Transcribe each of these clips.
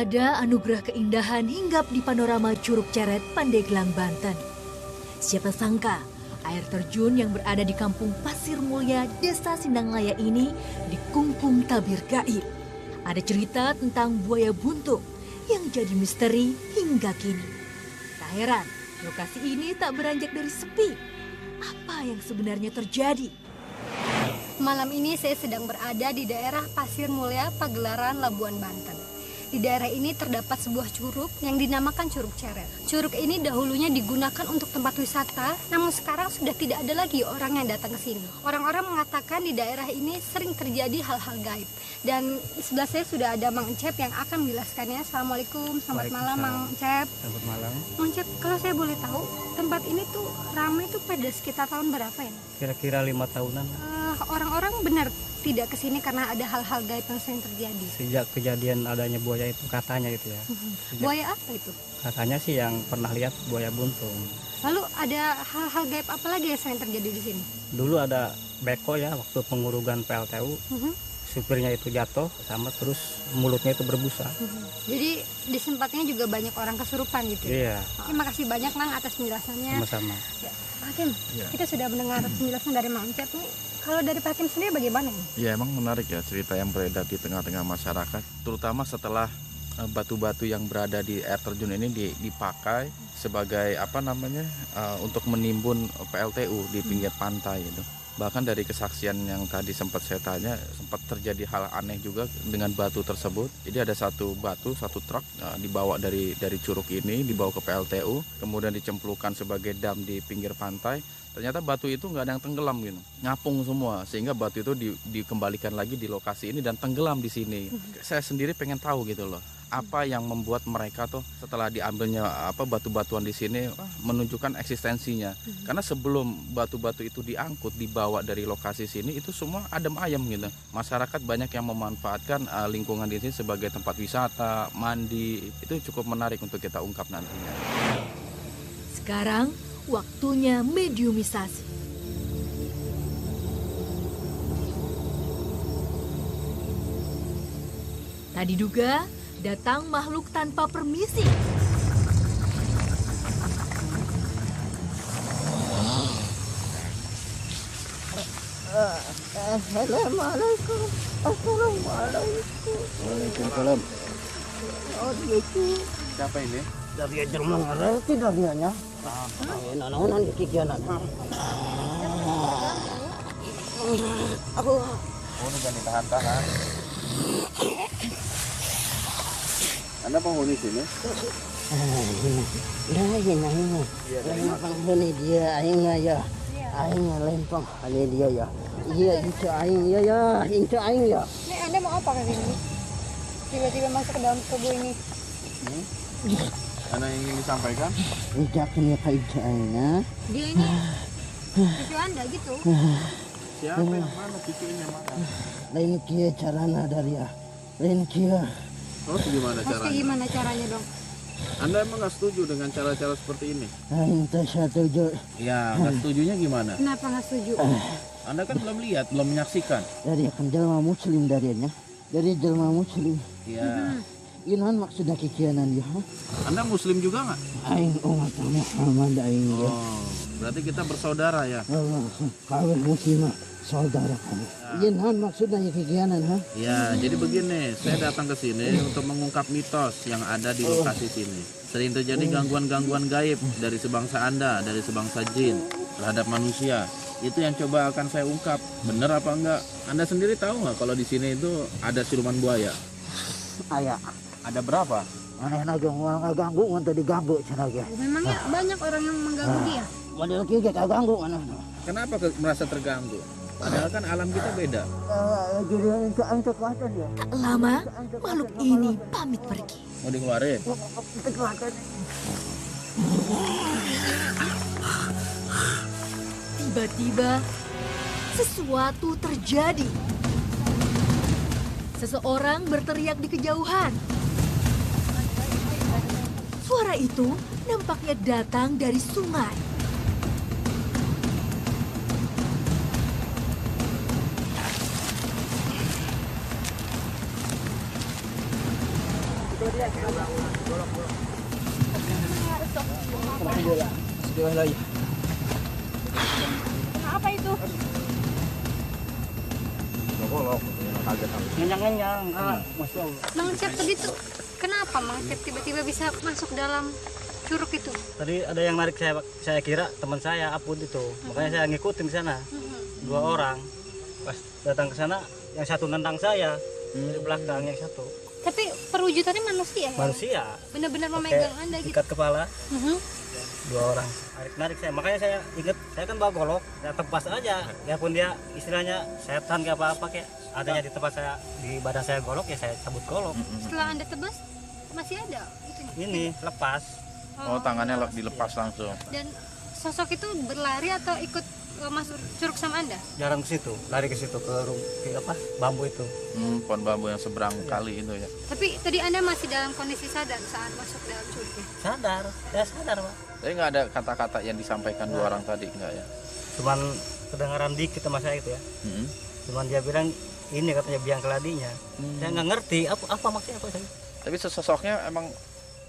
ada anugerah keindahan hinggap di panorama Curug Ceret, Pandeglang, Banten. Siapa sangka air terjun yang berada di Kampung Pasir Mulya, Desa Sindanglaya ini dikungkung tabir gaib. Ada cerita tentang buaya buntung yang jadi misteri hingga kini. Tak heran, lokasi ini tak beranjak dari sepi. Apa yang sebenarnya terjadi? Malam ini saya sedang berada di daerah Pasir Mulya, Pagelaran, Labuan Banten. Di daerah ini terdapat sebuah curug yang dinamakan Curug Ceret. Curug ini dahulunya digunakan untuk tempat wisata, namun sekarang sudah tidak ada lagi orang yang datang ke sini. Orang-orang mengatakan di daerah ini sering terjadi hal-hal gaib. Dan di sebelah saya sudah ada Mang Encep yang akan menjelaskannya. Assalamualaikum, selamat malam Mang Encep. Selamat malam. Mang Encep, kalau saya boleh tahu, tempat ini tuh ramai tuh pada sekitar tahun berapa ya? Kira-kira 5 tahunan. Orang-orang benar tidak kesini karena ada hal-hal gaib yang sering terjadi. Sejak kejadian adanya buaya itu katanya gitu ya. Buaya apa itu? Katanya sih yang pernah lihat buaya buntung. Lalu ada hal-hal gaib apa lagi yang sering terjadi di sini? Dulu ada beko ya waktu pengurugan PLTU. Supirnya itu jatuh sama terus mulutnya itu berbusa. Jadi di tempatnya juga banyak orang kesurupan gitu. Iya. Terima kasih banyak Mang atas penjelasannya. Sama-sama. Ya, Pak Hakim, kita sudah mendengar penjelasan dari Mang Encep nih. Kalau dari Pak Hakim sendiri bagaimana nih? Ya emang menarik ya cerita yang beredar di tengah-tengah masyarakat, terutama setelah batu-batu yang berada di air terjun ini dipakai sebagai untuk menimbun PLTU di pinggir pantai itu. Bahkan dari kesaksian yang tadi sempat saya tanya, sempat terjadi hal aneh juga dengan batu tersebut. Jadi ada satu truk dibawa dari curug ini, dibawa ke PLTU, kemudian dicemplungkan sebagai dam di pinggir pantai. Ternyata batu itu nggak ada yang tenggelam gitu, ngapung semua, sehingga batu itu dikembalikan lagi di lokasi ini dan tenggelam di sini. Saya sendiri pengen tahu gitu loh, apa yang membuat mereka tuh setelah diambilnya batu-batuan di sini menunjukkan eksistensinya. Karena sebelum batu-batu itu diangkut dibawa dari lokasi sini itu semua adem ayem gitu. Masyarakat banyak yang memanfaatkan lingkungan di sini sebagai tempat wisata, mandi. Itu cukup menarik untuk kita ungkap nantinya. Sekarang waktunya mediumisasi. Tak diduga, datang makhluk tanpa permisi. Assalamualaikum. Assalamualaikum. Waalaikumsalam. Oh gitu. Siapa ini? Dari Jerman ngerti darianya. Nanaonan kikianan. Aku Jangan ditahan-tahan. Anda penghuni sini? ini. Penghuni dia aingnya ya. Aingnya lempang hanya dia ya. Iya itu aing ya. Itu aing ya. Ini Anda mau apa ke sini? Tiba-tiba masuk ke dalam tubuh ini. Anda ingin disampaikan? Tidak kena kaitan aingnya. Dia ini cucu Anda gitu. Siapa yang mana? Cucunya mana? Lain kia carana dari ya. Lain kia. Terus gimana Maksudnya caranya? gimana caranya dong? Anda emang nggak setuju dengan cara-cara seperti ini? Aing tak setuju. Ya, nggak setujunya gimana? Kenapa nggak setuju? Anda kan belum lihat, belum menyaksikan. Dari akan jelma muslim darinya. Dari jelma muslim. Ya. Inan maksudnya kikianan ya. Anda Muslim juga nggak? Aing umat Muhammad aing ya. Oh, berarti kita bersaudara ya? Allah, kawin muslimah saudara kami. Inan maksudnya kikianan ha? Ya, jadi begini, saya datang ke sini untuk mengungkap mitos yang ada di lokasi sini. Sering terjadi gangguan-gangguan gaib dari sebangsa Anda, dari sebangsa jin terhadap manusia. Itu yang coba akan saya ungkap. Benar apa enggak? Anda sendiri tahu nggak kalau di sini itu ada siluman buaya? Ayah. Ada berapa? Aneh ngaganggu ngan tadi ganggu cenah. Memangnya banyak orang yang mengganggu dia? Model kieu ge kaganggu mana. Kenapa merasa terganggu? Padahal kan alam kita beda. Jadi itu kuatan ya. Tak lama, makhluk ini pamit pergi. Mau dikeluarin? Tiba-tiba, sesuatu terjadi. Seseorang berteriak di kejauhan. Suara itu nampaknya datang dari sungai. Apa itu? Ngenyang-ngenyang, Masya Allah. Mang Cep tadi tuh kenapa Mang Cep tiba-tiba bisa masuk dalam curug itu? Tadi ada yang narik saya kira teman saya Apun itu. Makanya saya ngikutin ke sana. 2 orang. Pas datang ke sana, yang satu nendang saya dari belakang, yang satu Tapi perwujudannya manusia ya? manusia. Benar-benar Pakai memegang Anda gitu. ikat kepala. Mhm. 2 orang narik saya, makanya saya ingat saya kan bawa golok, saya tepas aja, ya pun dia istilahnya setan kayak apa kayak adanya di tempat saya, di badan saya golok, ya saya cabut golok. Setelah Anda tebas masih ada itunya? Ini lepas. Oh, tangannya dilepas langsung. Dan sosok itu berlari atau ikut masuk curug sama Anda? Jarang ke situ, lari ke situ ke apa bambu itu. Pohon bambu yang seberang kali itu ya. Tapi tadi Anda masih dalam kondisi sadar saat masuk dalam curugnya? Sadar, ya sadar Pak. Tapi nggak ada kata-kata yang disampaikan 2 orang tadi, enggak ya? Cuman kedengaran dikit sama saya itu ya. Cuman dia bilang ini katanya biang keladinya. Saya nggak ngerti apa maksudnya apa saya. Tapi sosoknya emang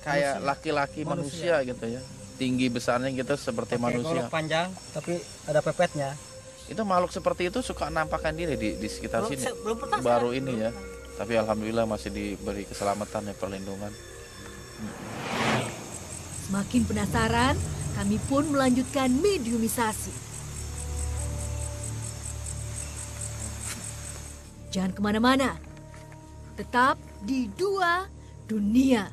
kayak laki-laki manusia gitu ya. Tinggi besarnya gitu seperti Pakai manusia. golok panjang tapi ada pepetnya. Itu makhluk seperti itu suka nampakkan diri di sekitar sini. Belum pernah Baru saya. ini ya. Tapi alhamdulillah masih diberi keselamatan ya, perlindungan. Semakin penasaran, kami pun melanjutkan mediumisasi. Jangan kemana-mana, tetap di Dua Dunia.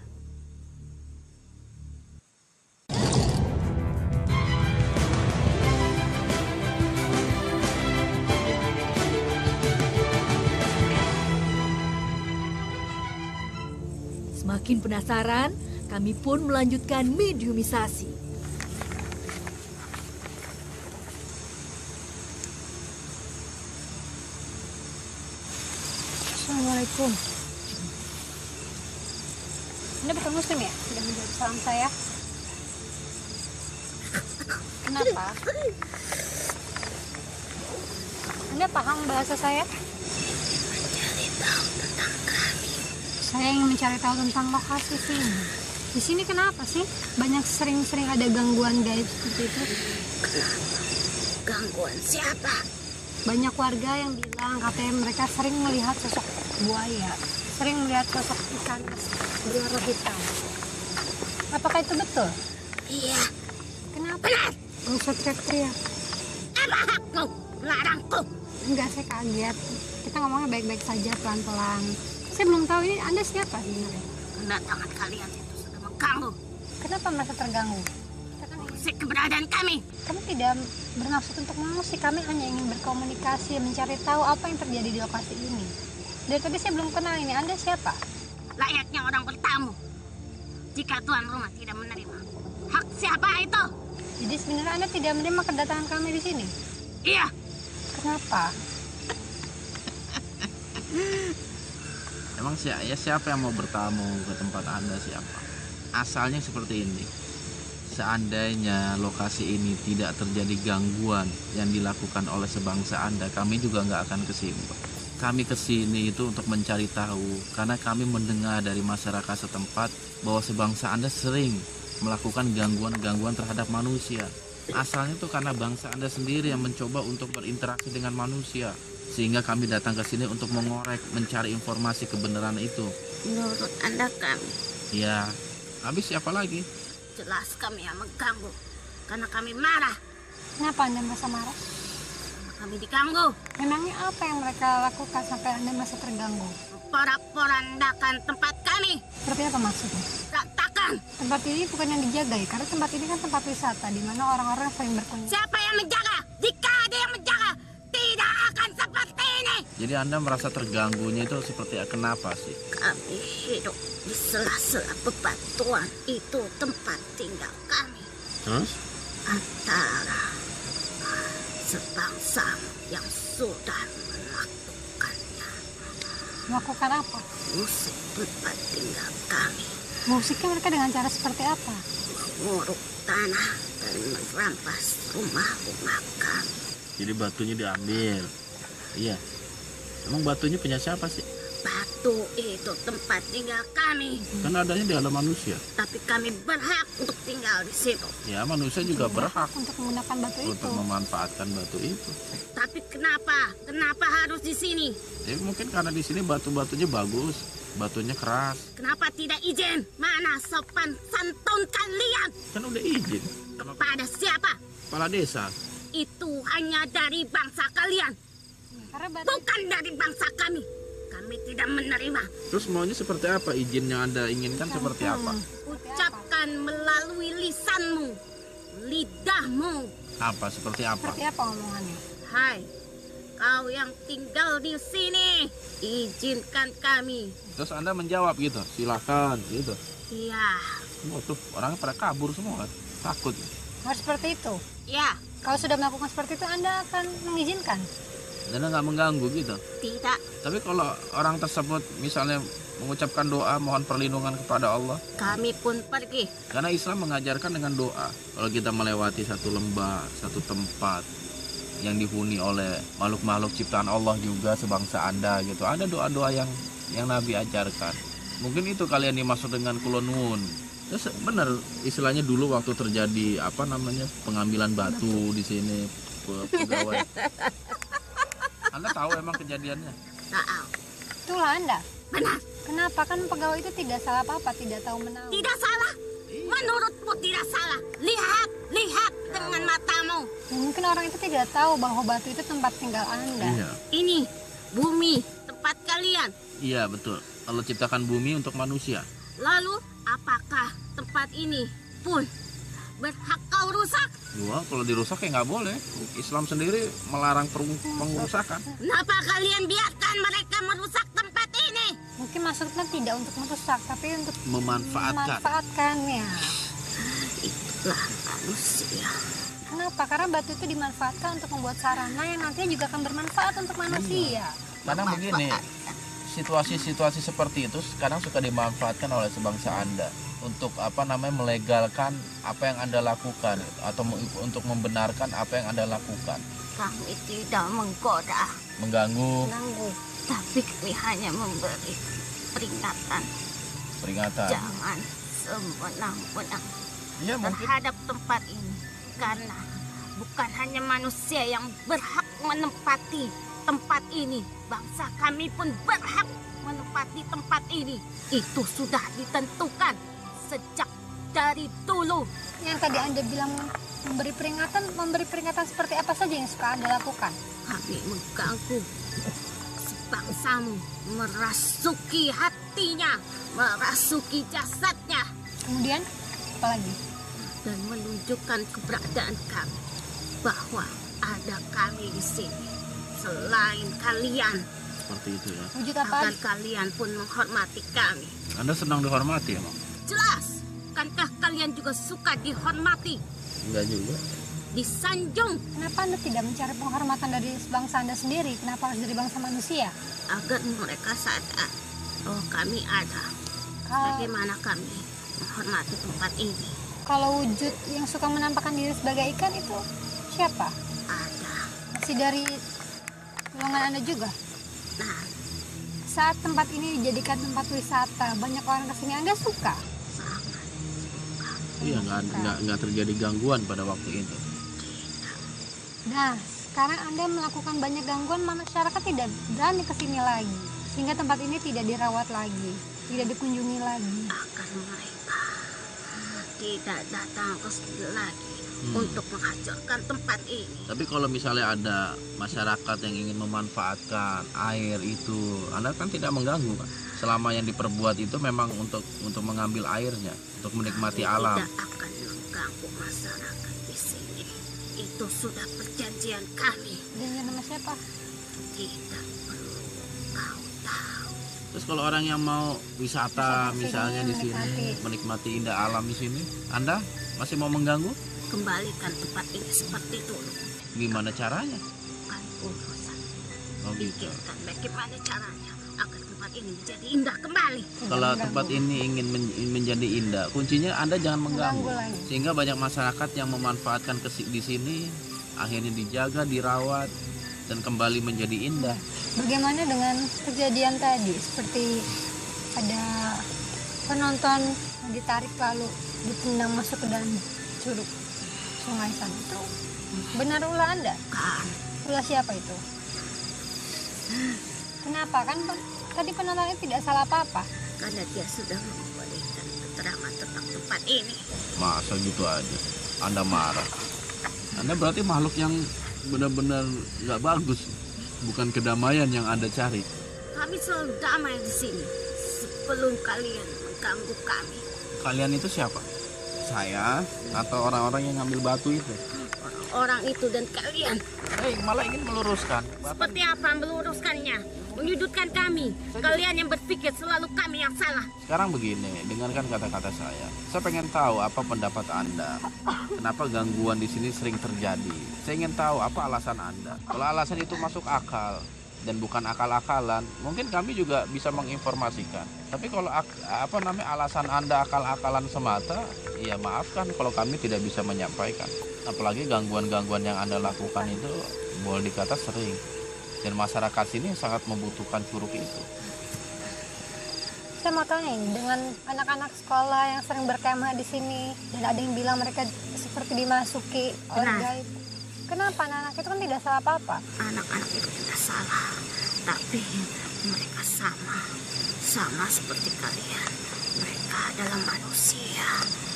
Semakin penasaran, kami pun melanjutkan mediumisasi. Assalamualaikum. Anda bukan muslim ya? Sudah menjawab salam saya. Kenapa? Anda paham bahasa saya? Saya ingin mencari tahu tentang lokasi sini. Di sini kenapa sih? Banyak sering-sering ada gangguan gaib seperti itu. Gangguan siapa? Banyak warga yang bilang katanya mereka sering melihat sosok buaya, sering melihat sosok ikan berwarna hitam. Apakah itu betul? Iya. Kenapa? Gak usah teriak-teriak. Apa hakmu melarangku? Enggak, saya kaget. Kita ngomongnya baik-baik saja, pelan-pelan. Saya belum tahu ini Anda siapa sebenarnya. Kedatangan kalian itu sudah mengganggu. Kenapa merasa terganggu? Kita kan Usik keberadaan kami. kami tidak bermaksud untuk mengusik, kami hanya ingin berkomunikasi, mencari tahu apa yang terjadi di lokasi ini. Dari tadi saya belum kenal ini. Anda siapa? Layaknya orang bertamu. Jika tuan rumah tidak menerima, hak siapa itu? Jadi sebenarnya Anda tidak menerima kedatangan kami di sini. Iya. Kenapa? Emang siapa yang mau bertamu ke tempat Anda siapa? Asalnya seperti ini. Seandainya lokasi ini tidak terjadi gangguan yang dilakukan oleh sebangsa Anda, kami juga nggak akan ke sini, Pak. Kami ke sini itu untuk mencari tahu, karena kami mendengar dari masyarakat setempat bahwa sebangsa Anda sering melakukan gangguan-gangguan terhadap manusia. Asalnya itu karena bangsa Anda sendiri yang mencoba untuk berinteraksi dengan manusia. Sehingga kami datang ke sini untuk mengorek, mencari informasi kebenaran itu. Menurut Anda kami, Ya, habis siapa lagi? jelas kami yang mengganggu. Karena kami marah. Kenapa Anda merasa marah? Karena kami diganggu. Memangnya apa yang mereka lakukan sampai Anda merasa terganggu? Porak-porandakan tempat kami. Seperti apa maksudnya? Berantakan. Tempat ini bukan yang dijaga ya, karena tempat ini kan tempat wisata di mana orang-orang sering berkunjung. Siapa yang menjaga? Jika ada yang menjaga, tidak akan seperti ini. Jadi Anda merasa terganggunya itu seperti kenapa sih? Kami hidup di sela-sela bebatuan. Itu tempat tinggal kami. Antara sebangsa yang sudah melakukannya. Melakukan apa? Musik tempat tinggal kami. Musiknya mereka dengan cara seperti apa? Menguruk tanah dan merampas rumah-rumah kami. Jadi batunya diambil. Iya. Emang batunya punya siapa sih? Batu Itu tempat tinggal kami. Kan adanya di alam manusia. Tapi kami berhak untuk tinggal di situ. Ya manusia juga berhak Untuk menggunakan batu itu. untuk memanfaatkan batu itu. Tapi kenapa? Kenapa harus di sini? Ya mungkin karena di sini batu-batunya bagus, batunya keras. Kenapa tidak izin? Mana sopan santun kalian? Kan udah izin. Kepada siapa? Kepala desa. Itu hanya dari bangsa kalian, Karena batu bukan dari bangsa kami. Kami tidak menerima. Terus maunya seperti apa? Izin yang Anda inginkan seperti apa? Ucapkan melalui lisanmu, lidahmu. Apa? Seperti apa? seperti apa omongannya? Hai, kau yang tinggal di sini, izinkan kami. Terus Anda menjawab gitu, silakan gitu. Ya, Oh, tuh orangnya pada kabur semua kan? Takut. Harus seperti itu. ya, Kalau sudah melakukan seperti itu, Anda akan mengizinkan. Dan nggak mengganggu gitu. tidak. Tapi kalau orang tersebut misalnya mengucapkan doa mohon perlindungan kepada Allah, Kami pun pergi. karena Islam mengajarkan dengan doa. Kalau kita melewati satu lembah, satu tempat yang dihuni oleh makhluk-makhluk ciptaan Allah juga sebangsa Anda gitu, ada doa-doa yang Nabi ajarkan. Mungkin itu kalian dimaksud dengan kulonwun. Terus benar istilahnya dulu waktu terjadi pengambilan batu di sini pegawai. Anda tahu emang kejadiannya? Tahu. Itulah Anda. Benar. Kenapa? Kan pegawai itu tidak salah apa-apa, tidak tahu menahu. Tidak salah. Menurutmu tidak salah. Lihat, lihat dengan matamu. Mungkin orang itu tidak tahu bahwa batu itu tempat tinggal Anda. Iya. Ini bumi, tempat kalian. Iya betul. Allah ciptakan bumi untuk manusia. Lalu, apakah tempat ini pun berhak kau rusak? Wah, kalau dirusak ya nggak boleh. Islam sendiri melarang pengerusakan. Kenapa kalian biarkan mereka merusak tempat ini? Mungkin maksudnya tidak untuk merusak, tapi untuk Memanfaatkan. memanfaatkannya. Itulah manusia. Kenapa? Karena batu itu dimanfaatkan untuk membuat sarana yang nantinya juga akan bermanfaat untuk manusia. Kadang begini, situasi-situasi seperti itu kadang suka dimanfaatkan oleh sebangsa Anda untuk melegalkan apa yang Anda lakukan atau untuk membenarkan apa yang Anda lakukan. Kami tidak menggoda, Mengganggu tapi kami hanya memberi peringatan. Jangan semenang-menang Iya mungkin. terhadap tempat ini. Karena bukan hanya manusia yang berhak menempati tempat ini. Bangsa kami pun berhak menempati tempat ini. Itu sudah ditentukan sejak dari dulu. Yang tadi Anda bilang memberi peringatan seperti apa saja yang suka Anda lakukan? Kami mengganggu sebangsamu, merasuki hatinya, merasuki jasadnya, Kemudian, apa lagi? dan menunjukkan keberadaan kami bahwa ada kami di sini selain kalian, Seperti itu ya. Wujud apa? agar kalian pun menghormati kami. Anda senang dihormati emang? Jelas, kankah kalian juga suka dihormati, Enggak juga. disanjung, Kenapa Anda tidak mencari penghormatan dari bangsa Anda sendiri? Kenapa harus dari bangsa manusia? agar mereka sadar bahwa kami ada. Kalau, Bagaimana kami menghormati tempat ini? kalau wujud yang suka menampakkan diri sebagai ikan itu siapa? Ada. Masih dari golongan Anda juga? Nah, Saat tempat ini dijadikan tempat wisata, banyak orang kesini, Anda suka? sangat suka. Iya nggak terjadi gangguan pada waktu itu. Nah, sekarang Anda melakukan banyak gangguan, masyarakat tidak berani kesini lagi. Sehingga tempat ini tidak dirawat lagi, tidak dikunjungi lagi. Agar mereka tidak datang ke sini lagi untuk menghancurkan tempat ini. Tapi kalau misalnya ada masyarakat yang ingin memanfaatkan air itu, Anda kan tidak mengganggu kan? Selama yang diperbuat itu memang untuk mengambil airnya, untuk menikmati Kami alam. tidak akan mengganggu masyarakat di sini. Itu sudah perjanjian kami. Dan nama siapa? Tidak perlu kau tahu. Terus kalau orang yang mau wisata Wisata misalnya di sini, sini, menikmati indah alam di sini, Anda masih mau mengganggu? Kembalikan tempat ini seperti dulu. Gimana caranya? Bukan urusan. Oh gitu. Pikirkan bagaimana caranya agar tempat ini menjadi indah kembali. Kalau tempat ini ingin menjadi indah, kuncinya Anda jangan mengganggu. Mengganggu lagi. Sehingga banyak masyarakat yang memanfaatkan di sini, akhirnya dijaga, dirawat, dan kembali menjadi indah. Bagaimana dengan kejadian tadi? Seperti ada penonton yang ditarik lalu ditendang masuk ke dalam curug sungai sana. Itu benar ulah Anda? Kan, Ulah siapa itu? Kenapa? Kan tadi penontonnya tidak salah apa-apa. karena dia sudah memberikan keterangan tentang tempat ini. Masa gitu aja? Anda marah? Anda berarti makhluk yang benar-benar nggak bagus, bukan kedamaian yang Anda cari. Kami selalu damai di sini sebelum kalian mengganggu kami. Kalian itu siapa? Saya atau orang-orang yang ngambil batu itu? Orang itu dan kalian. Malah ingin meluruskan. Seperti apa meluruskannya? Menyudutkan kami. Kalian yang berpikir selalu kami yang salah. Sekarang begini, dengarkan kata-kata saya. Saya pengen tahu apa pendapat Anda. Kenapa gangguan di sini sering terjadi? Saya ingin tahu apa alasan Anda. Kalau alasan itu masuk akal dan bukan akal-akalan, mungkin kami juga bisa menginformasikan. Tapi kalau alasan Anda akal-akalan semata, ya maafkan kalau kami tidak bisa menyampaikan. Apalagi gangguan-gangguan yang Anda lakukan itu boleh dikata sering. Dan masyarakat sini sangat membutuhkan curug itu. Saya mau tanya ini, dengan anak-anak sekolah yang sering berkemah di sini dan ada yang bilang mereka seperti dimasuki oleh Benar. gaib. Kenapa anak-anak itu kan tidak salah apa-apa? Anak-anak itu tidak salah, tapi mereka sama seperti kalian. Mereka adalah manusia,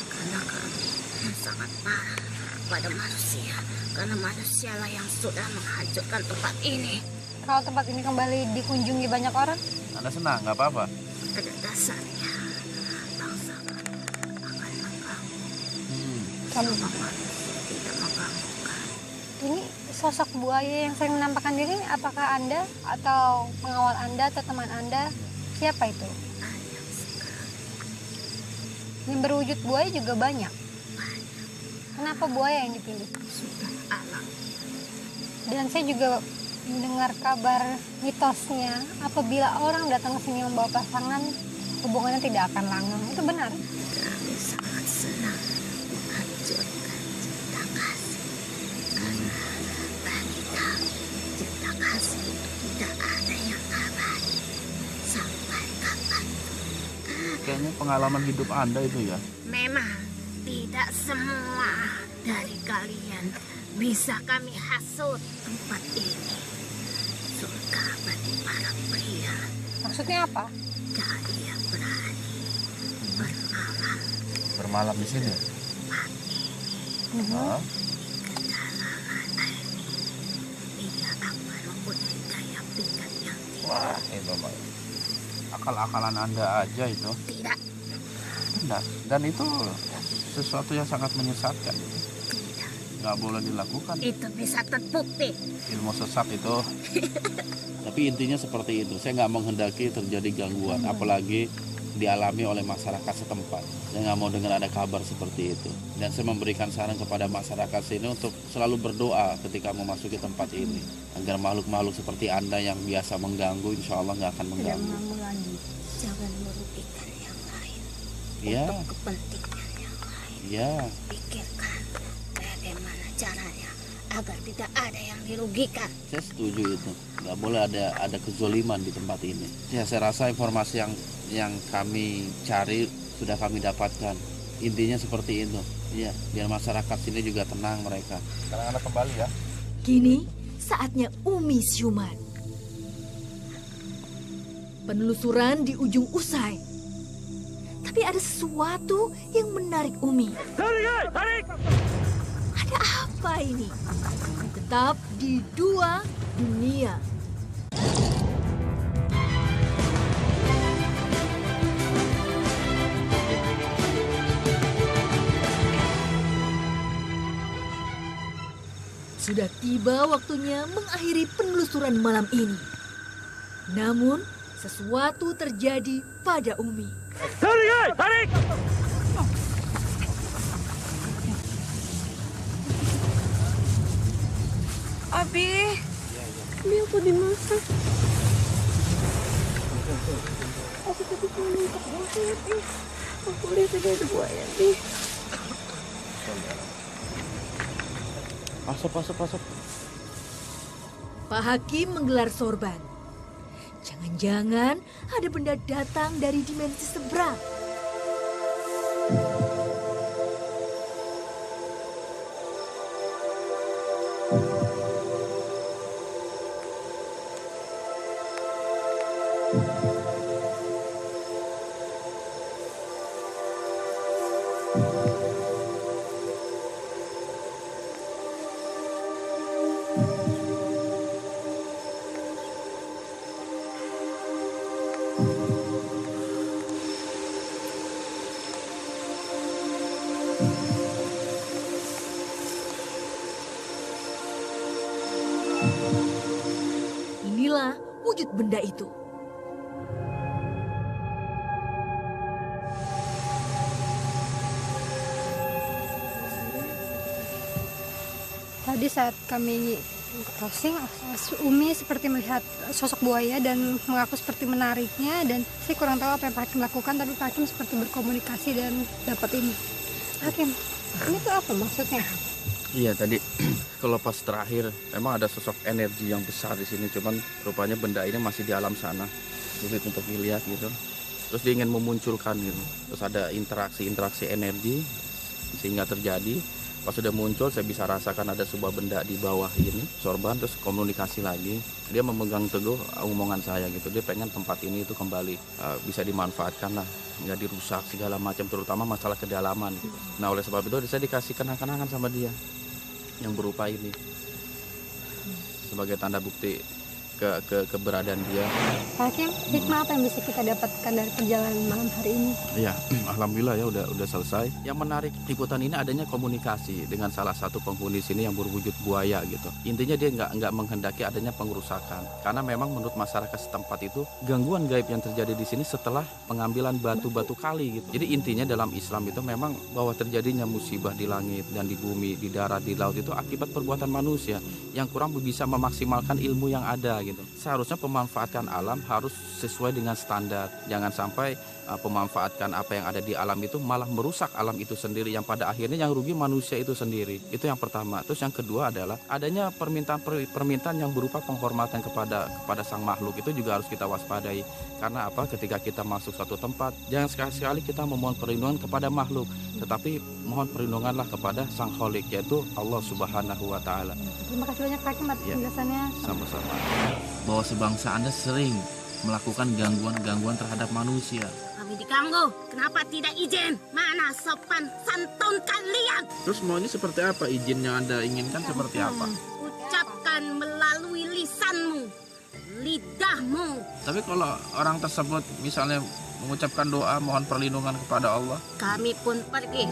karena kami sangat marah pada manusia, karena manusialah yang sudah menghancurkan tempat ini. Kalau tempat ini kembali dikunjungi banyak orang, Anda senang, nggak apa-apa? Pada dasarnya bangsa kami akan mengganggu. kamu Manusia tidak mengganggukan. ini sosok buaya yang sering menampakkan diri, apakah Anda atau pengawal Anda atau teman Anda? Siapa itu? Banyak sekali. Yang berwujud buaya juga banyak. Kenapa buaya yang dipilih? Sudah alam. Dan saya juga mendengar kabar mitosnya, apabila orang datang ke sini membawa pasangan, hubungannya tidak akan langgeng. Itu benar? Kami sangat senang menghancurkan cinta kasih. Karena bagi kami cinta kasih itu tidak ada yang abadi sampai kapan. Kayaknya pengalaman hidup Anda itu ya. Memang tidak semua dari kalian bisa kami hasut tempat ini. Surga bagi para pria. Maksudnya apa? Kalian berani bermalam Bermalam di sini. Hah? kedalaman air ini. Dia akan mempunyai daya pikat yang tinggi. Wah, itu Pak. Akal-akalan Anda aja itu. Tidak, Benar. Dan itu sesuatu yang sangat menyesatkan. tidak. Nggak boleh dilakukan. Itu bisa terbukti. Ilmu sesat itu. Tapi intinya seperti itu. Saya nggak menghendaki terjadi gangguan, apalagi dialami oleh masyarakat setempat. Saya nggak mau dengar ada kabar seperti itu. Dan saya memberikan saran kepada masyarakat sini untuk selalu berdoa ketika memasuki tempat ini, agar makhluk-makhluk seperti Anda yang biasa mengganggu, insya Allah nggak akan mengganggu. lagi. Jangan merugikan yang lain. Iya, Untuk kepentingan yang lain. iya. Pikirkan bagaimana caranya agar tidak ada yang dirugikan. Saya setuju itu. Nggak boleh ada kezoliman di tempat ini. Ya, saya rasa informasi yang kami cari sudah kami dapatkan. Intinya seperti itu. Iya, biar masyarakat sini juga tenang mereka. Sekarang Anda kembali ya. Kini saatnya Umi siuman. Penelusuran di ujung usai. Tapi ada sesuatu yang menarik Umi. Ada apa ini? Tetap di Dua Dunia. Sudah tiba waktunya mengakhiri penelusuran malam ini. Namun, sesuatu terjadi pada Umi. Abi, Abi aku dimasak. Aku tadi cuma minta buaya, Bi. Aku lihat ada buaya, Bi. Masuk. Pak Hakim menggelar sorban. Jangan-jangan ada benda datang dari dimensi seberang. Inilah wujud benda itu. Tadi saat kami crossing, Umi seperti melihat sosok buaya dan mengaku seperti menariknya, dan saya kurang tahu apa yang Pak Hakim lakukan, tapi Pak Hakim seperti berkomunikasi dan dapat ini. Hakim, ini tuh apa maksudnya? Iya tadi kalau pas terakhir memang ada sosok energi yang besar di sini, cuman rupanya benda ini masih di alam sana, sulit untuk dilihat gitu. Terus dia ingin memunculkan gitu, terus ada interaksi energi sehingga terjadi. Pas sudah muncul saya bisa rasakan ada sebuah benda di bawah ini, sorban, terus komunikasi lagi. Dia memegang teguh omongan saya gitu, dia pengen tempat ini itu kembali bisa dimanfaatkan lah, nggak dirusak segala macam, terutama masalah kedalaman gitu. Nah oleh sebab itu saya dikasihkan kenang-kenangan sama dia yang berupa ini sebagai tanda bukti keberadaan dia. Pak Hakim, hikmah apa yang bisa kita dapatkan dari perjalanan malam hari ini? Iya, alhamdulillah ya udah selesai. Yang menarik liputan ini adanya komunikasi dengan salah satu penghuni sini yang berwujud buaya gitu. Intinya dia nggak menghendaki adanya pengrusakan, karena memang menurut masyarakat setempat itu gangguan gaib yang terjadi di sini setelah pengambilan batu-batu kali gitu. Jadi intinya dalam Islam itu memang bahwa terjadinya musibah di langit dan di bumi, di darat, di laut itu akibat perbuatan manusia yang kurang bisa memaksimalkan ilmu yang ada gitu. Seharusnya pemanfaatan alam harus sesuai dengan standar. Jangan sampai pemanfaatkan apa yang ada di alam itu malah merusak alam itu sendiri, yang pada akhirnya yang rugi manusia itu sendiri. Itu yang pertama. Terus yang kedua adalah adanya permintaan yang berupa penghormatan kepada sang makhluk, itu juga harus kita waspadai. Karena apa? Ketika kita masuk satu tempat, jangan sekali-sekali kita memohon perlindungan kepada makhluk, tetapi mohon perlindunganlah kepada sang Khalik, yaitu Allah Subhanahu wa Ta'ala. Terima kasih banyak Pak Hakim atas penjelasannya. Sama-sama. Bahwa sebangsa Anda sering melakukan gangguan-gangguan terhadap manusia. Kami diganggu, kenapa tidak izin? Mana sopan santun kalian? Terus maunya seperti apa? Izin yang Anda inginkan seperti apa? Ucapkan melalui lisanmu, lidahmu. Tapi kalau orang tersebut misalnya mengucapkan doa mohon perlindungan kepada Allah, Kami pun pergi.